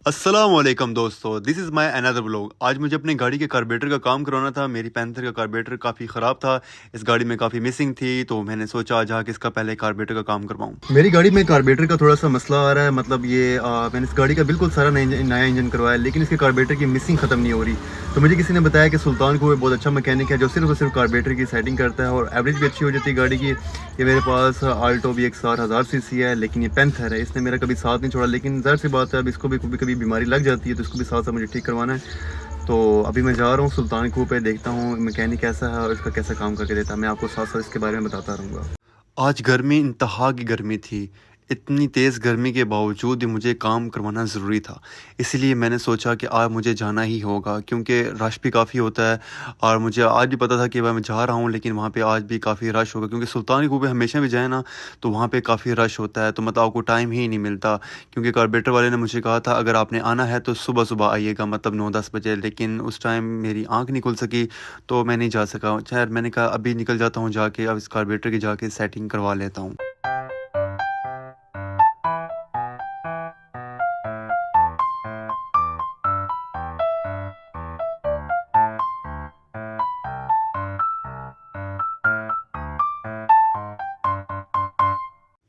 अस्सलाम वालेकुम दोस्तों, this is my another vlog. आज मुझे अपनी गाड़ी के कार्बोरेटर का काम करवाना था। मेरी पैंथर का कार्बोरेटर काफ़ी ख़राब था, इस गाड़ी में काफ़ी मिसिंग थी, तो मैंने सोचा आज आके इसका पहले कार्बोरेटर का काम करवाऊँ। मेरी गाड़ी में कार्बोरेटर का थोड़ा सा मसला आ रहा है, मतलब ये मैंने इस गाड़ी का बिल्कुल सारा नया इंजन करवाया, लेकिन इसके कार्बोरेटर की मिसिंग ख़त्म नहीं हो रही। तो मुझे किसी ने बताया कि सुल्तान को बहुत अच्छा मैकेनिक है जो सिर्फ और सिर्फ कार्बोरेटर की सेटिंग करता है और एवरेज भी अच्छी हो जाती है गाड़ी की। ये मेरे पास आल्टो भी एक 60,000 सीसी है, लेकिन ये पैंथर है, इसने मेरा कभी साथ नहीं छोड़ा। लेकिन ज़ाहिर सी बात है, अब इसको भी कभी कभी बीमारी लग जाती है, तो इसको भी साथ साथ मुझे ठीक करवाना है। तो अभी मैं जा रहा हूँ सुल्तान खूह पे, देखता हूँ मैकेनिक कैसा है और इसका कैसा काम करके देता है। मैं आपको साथ साथ इसके बारे में बताता रहूँगा। आज गर्मी इंतहा की गर्मी थी। इतनी तेज़ गर्मी के बावजूद भी मुझे काम करवाना ज़रूरी था। इसीलिए मैंने सोचा कि आज मुझे जाना ही होगा, क्योंकि रश भी काफ़ी होता है और मुझे आज भी पता था कि मैं जा रहा हूँ, लेकिन वहाँ पे आज भी काफ़ी रश होगा, क्योंकि सुल्तान की खूह पे हमेशा भी जाए ना तो वहाँ पे काफ़ी रश होता है, तो मतलब आपको टाइम ही नहीं मिलता। क्योंकि कार्बोरेटर वाले ने मुझे कहा था अगर आपने आना है तो सुबह-सुबह आइएगा, मतलब 9-10 बजे, लेकिन उस टाइम मेरी आँख नहीं खुल सकी तो मैं नहीं जा सका। खैर मैंने कहा अभी निकल जाता हूँ, जाके अब इस कार्बोरेटर की जाके सेटिंग करवा लेता हूँ।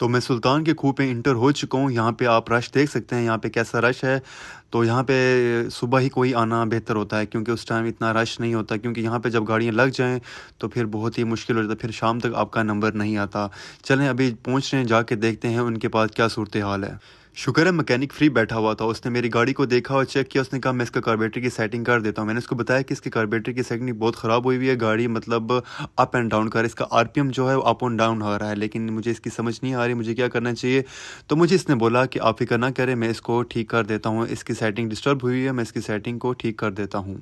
तो मैं सुल्तान के खूह पे इंटर हो चुका हूँ। यहाँ पे आप रश देख सकते हैं, यहाँ पे कैसा रश है। तो यहाँ पे सुबह ही कोई आना बेहतर होता है, क्योंकि उस टाइम इतना रश नहीं होता, क्योंकि यहाँ पे जब गाड़ियाँ लग जाएँ तो फिर बहुत ही मुश्किल हो जाता है, फिर शाम तक आपका नंबर नहीं आता। चलें अभी पहुँच रहे हैं, जाके देखते हैं उनके पास क्या सूरत हाल है। शुक्र है मैकेनिक फ्री बैठा हुआ था, उसने मेरी गाड़ी को देखा और चेक किया। उसने कहा मैं इसका कार्बोरेटर की सेटिंग कर देता हूँ। मैंने उसको बताया कि इसके कार्बोरेटर की सेटिंग बहुत ख़राब हुई है, गाड़ी मतलब अप एंड डाउन कर रहा है, इसका आरपीएम जो है वो अप एंड डाउन हो रहा है, लेकिन मुझे इसकी समझ नहीं आ रही मुझे क्या करना चाहिए। तो मुझे इसने बोला कि आप फिक्र ना करें, मैं इसको ठीक कर देता हूँ, इसकी सेटिंग डिस्टर्ब हुई है, मैं इसकी सेटिंग को ठीक कर देता हूँ।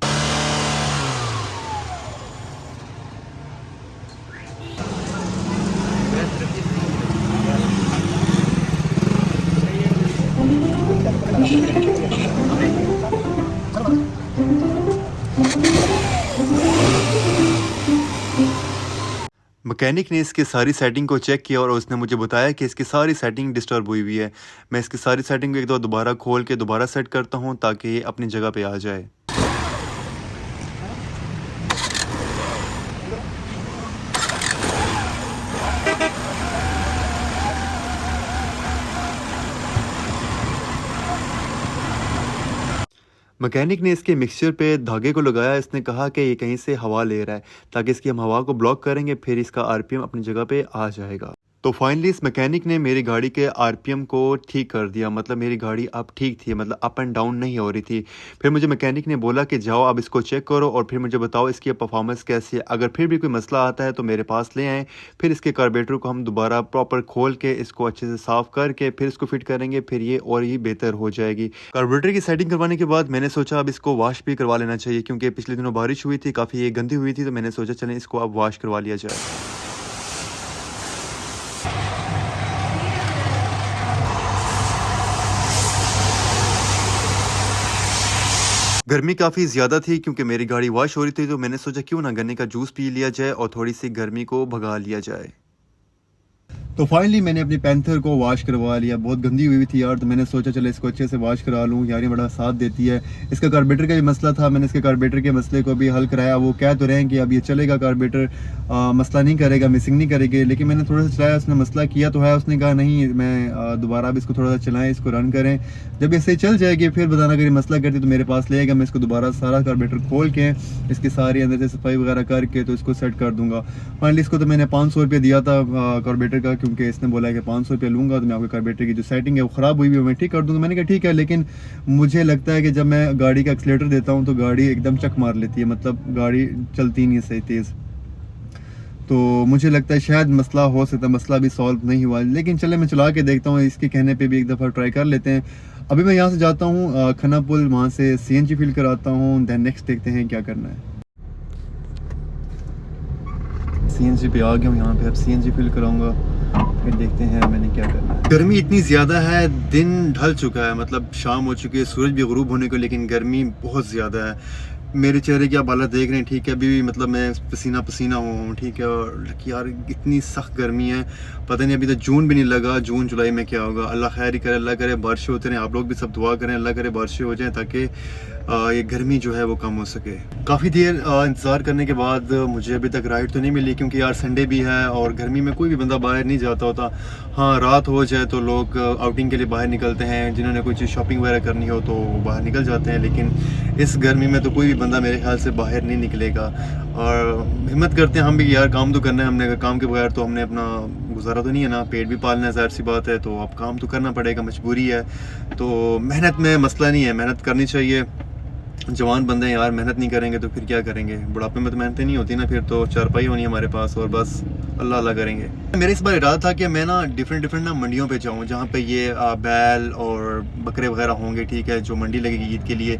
मैकेनिक ने इसकी सारी सेटिंग को चेक किया और उसने मुझे बताया कि इसकी सारी सेटिंग डिस्टर्ब हुई हुई है। मैं इसकी सारी सेटिंग को एक दो दोबारा खोल के दोबारा सेट करता हूँ ताकि ये अपनी जगह पे आ जाए। मैकेनिक ने इसके मिक्सचर पे धागे को लगाया। इसने कहा कि ये कहीं से हवा ले रहा है, ताकि इसकी हम हवा को ब्लॉक करेंगे फिर इसका आरपीएम अपनी जगह पे आ जाएगा। तो फाइनली इस मैकेनिक ने मेरी गाड़ी के आरपीएम को ठीक कर दिया, मतलब मेरी गाड़ी अब ठीक थी, मतलब अप एंड डाउन नहीं हो रही थी। फिर मुझे मैकेनिक ने बोला कि जाओ अब इसको चेक करो और फिर मुझे बताओ इसकी परफॉर्मेंस कैसी है। अगर फिर भी कोई मसला आता है तो मेरे पास ले आएँ, फिर इसके कार्बोरेटर को हम दोबारा प्रॉपर खोल के इसको अच्छे से साफ़ करके फिर इसको फिट करेंगे, फिर ये और ही बेहतर हो जाएगी। कार्बोरेटर की सेटिंग करवाने के बाद मैंने सोचा अब इसको वॉश भी करवा लेना चाहिए, क्योंकि पिछले दिनों बारिश हुई थी, काफ़ी ये गंदी हुई थी, तो मैंने सोचा चलें इसको अब वॉश करवा लिया जाए। गर्मी काफ़ी ज़्यादा थी, क्योंकि मेरी गाड़ी वॉश हो रही थी, तो मैंने सोचा क्यों ना गन्ने का जूस पी लिया जाए और थोड़ी सी गर्मी को भगा लिया जाए। तो फाइनली मैंने अपनी पैंथर को वॉश करवा लिया। बहुत गंदी हुई थी यार, तो मैंने सोचा चलो इसको अच्छे से वॉश करा लूँ, यार ये बड़ा साथ देती है। इसका कार्बोरेटर का भी मसला था, मैंने इसके कार्बोरेटर के मसले को भी हल कराया। वो कह तो रहे हैं कि अब ये चलेगा, कार्बोरेटर मसला नहीं करेगा, मिसिंग नहीं करेगी, लेकिन मैंने थोड़ा सा चलाया, उसने मसला किया तो है। उसने कहा नहीं, मैं दोबारा अब इसको थोड़ा सा चलाएँ, इसको रन करें, जब ये सही चल जाएगी फिर बताना, अगर ये मसला करती तो मेरे पास ले आएगा, मैं इसको दोबारा सारा कार्बोरेटर खोल के इसकी सारी अंदर से सफाई वगैरह करके तो इसको सेट कर दूँगा। फाइनली इसको तो मैंने 500 रुपये दिया था कार्बोरेटर का, क्योंकि इसने बोला कि 500 रुपये लूँगा तो मैं आपके कार्बोरेटर की जो सेटिंग है वो ख़राब हुई है मैं ठीक कर दूँगा। मैंने कहा ठीक है, लेकिन मुझे लगता है कि जब मैं गाड़ी का एक्सीलेटर देता हूँ तो गाड़ी एकदम चक मार लेती है, मतलब गाड़ी चलती नहीं है सही तेज़। तो मुझे लगता है शायद मसला हो सकता है, मसला भी सॉल्व नहीं हुआ, लेकिन चले मैं चला के देखता हूँ, इसके कहने पे भी एक दफ़ा ट्राई कर लेते हैं। अभी मैं यहाँ से जाता हूँ खन्ना पुल, वहाँ से सीएनजी फिल कराता हूँ, दैन नेक्स्ट देखते हैं क्या करना है। सीएनजी पे आ गया हूँ, यहाँ पे अब सीएनजी फिल कराऊंगा, फिर देखते हैं मैंने क्या करना है। गर्मी इतनी ज़्यादा है, दिन ढल चुका है, मतलब शाम हो चुकी है, सूरज भी गुरूब होने को, लेकिन गर्मी बहुत ज़्यादा है। मेरे चेहरे की आप हालत देख रहे हैं, ठीक है, अभी भी मतलब मैं पसीना पसीना हूँ, ठीक है। और यार इतनी सख्त गर्मी है, पता नहीं, अभी तो जून भी नहीं लगा, जून जुलाई में क्या होगा। अल्लाह खैर ही करे, अल्लाह करे बारिशें होते रहें। आप लोग भी सब दुआ करें, अल्लाह करे बारिशें हो जाएं ताकि ये गर्मी जो है वो कम हो सके। काफ़ी देर इंतज़ार करने के बाद मुझे अभी तक राइड तो नहीं मिली, क्योंकि यार संडे भी है और गर्मी में कोई भी बंदा बाहर नहीं जाता होता। हाँ, रात हो जाए तो लोग आउटिंग के लिए बाहर निकलते हैं, जिन्होंने कोई चीज़ शॉपिंग वगैरह करनी हो तो वो बाहर निकल जाते हैं, लेकिन इस गर्मी में तो कोई भी बंदा मेरे ख्याल से बाहर नहीं निकलेगा। और हिम्मत करते हैं हम भी कि यार काम तो करना है हमने, काम के बगैर तो हमने अपना गुजारा तो नहीं है ना, पेट भी पालना है, ज़ाहिर सी बात है, तो अब काम तो करना पड़ेगा, मजबूरी है। तो मेहनत में मसला नहीं है, मेहनत करनी चाहिए। जवान बंदे हैं यार, मेहनत नहीं करेंगे तो फिर क्या करेंगे, बुढ़ापे में तो मेहनत नहीं होती ना, फिर तो चारपाई होनी है हमारे पास और बस अल्लाह अल्लाह करेंगे। मेरा इस बार इरादा था कि मैं ना डिफरेंट ना मंडियों पे जाऊँ, जहाँ पे ये बैल और बकरे वगैरह होंगे, ठीक है, जो मंडी लगेगी ईद के लिए।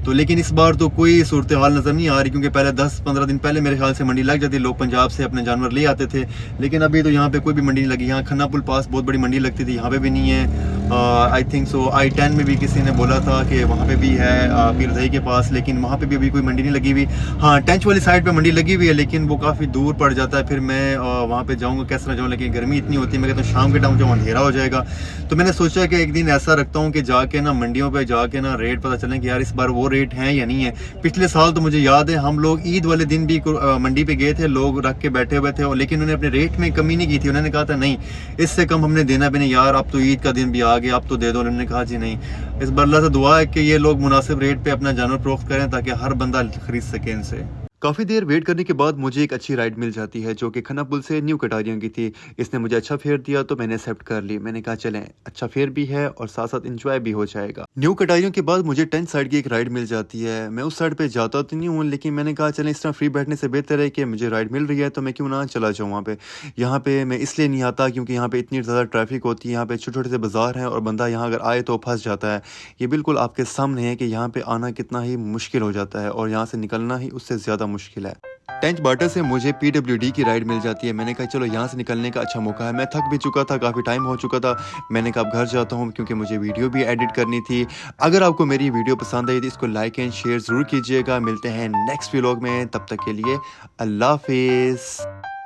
तो लेकिन इस बार तो कोई सूरत हाल नज़र नहीं आ रही, क्योंकि पहले 10-15 दिन पहले मेरे ख्याल से मंडी लग जाती, लोग पंजाब से अपने जानवर ले आते थे, लेकिन अभी तो यहाँ पे कोई भी मंडी नहीं लगी। यहाँ खन्ना पुल पास बहुत बड़ी मंडी लगती थी, यहाँ पे भी नहीं है। आई थिंक सो I-10 में भी किसी ने बोला था कि वहाँ पे भी है, पीरदही के पास, लेकिन वहाँ पे भी अभी कोई मंडी नहीं लगी हुई। हाँ, टेंच वाली साइड पे मंडी लगी हुई है, लेकिन वो काफ़ी दूर पड़ जाता है, फिर मैं वहाँ पे जाऊँगा कैसे ना जाऊँ, लेकिन गर्मी इतनी होती है, मैं कहता हूँ शाम के टाइम जब अंधेरा हो जाएगा। तो मैंने सोचा कि एक दिन ऐसा रखता हूँ कि जाके ना मंडियों पर जाके ना रेट पता चलें कि यार इस बार वो रेट हैं या नहीं है। पिछले साल तो मुझे याद है हम लोग ईद वाले दिन भी मंडी पे गए थे, लोग रख के बैठे हुए थे, लेकिन उन्होंने अपने रेट में कमी नहीं की थी। उन्होंने कहा था नहीं, इससे कम हमने देना भी नहीं यार, अब तो ईद का दिन भी आ गया, अब तो दे दो। उन्होंने कहा जी नहीं। इस बार अल्लाह से दुआ है कि ये लोग मुनासिब रेट पे अपना जानवर फरोख्त करें ताकि हर बंदा खरीद सके इनसे। काफ़ी देर वेट करने के बाद मुझे एक अच्छी राइड मिल जाती है, जो कि खन्ना पुल से न्यू कटारियों की थी। इसने मुझे अच्छा फेयर दिया तो मैंने एक्सेप्ट कर ली। मैंने कहा चलें, अच्छा फेयर भी है और साथ साथ इंजॉय भी हो जाएगा। न्यू कटारियों के बाद मुझे 10 साइड की एक राइड मिल जाती है। मैं उस साइड पे जाता तो नहीं हूँ, लेकिन मैंने कहा चलें इस तरह फ्री बैठने से बेहतर है कि मुझे राइड मिल रही है तो मैं क्यों ना चला जाऊँ वहाँ पे। यहाँ पे मैं इसलिए नहीं आता क्योंकि यहाँ पे इतनी ज़्यादा ट्रैफिक होती है, यहाँ पे छोटे छोटे से बाजार हैं और बंदा यहाँ अगर आए तो फंस जाता है। ये बिल्कुल आपके सामने है कि यहाँ पे आना कितना ही मुश्किल हो जाता है और यहाँ से निकलना ही उससे ज़्यादा मुश्किल है। टेंच बार्टर से मुझे PWD की राइड मिल जाती है। मैंने कहा चलो यहाँ से निकलने का अच्छा मौका है। मैं थक भी चुका था, काफ़ी टाइम हो चुका था। मैंने कहा अब घर जाता हूँ क्योंकि मुझे वीडियो भी एडिट करनी थी। अगर आपको मेरी वीडियो पसंद आई तो इसको लाइक एंड शेयर ज़रूर कीजिएगा। मिलते हैं नेक्स्ट व्लॉग में, तब तक के लिए अल्लाह हाफिज़।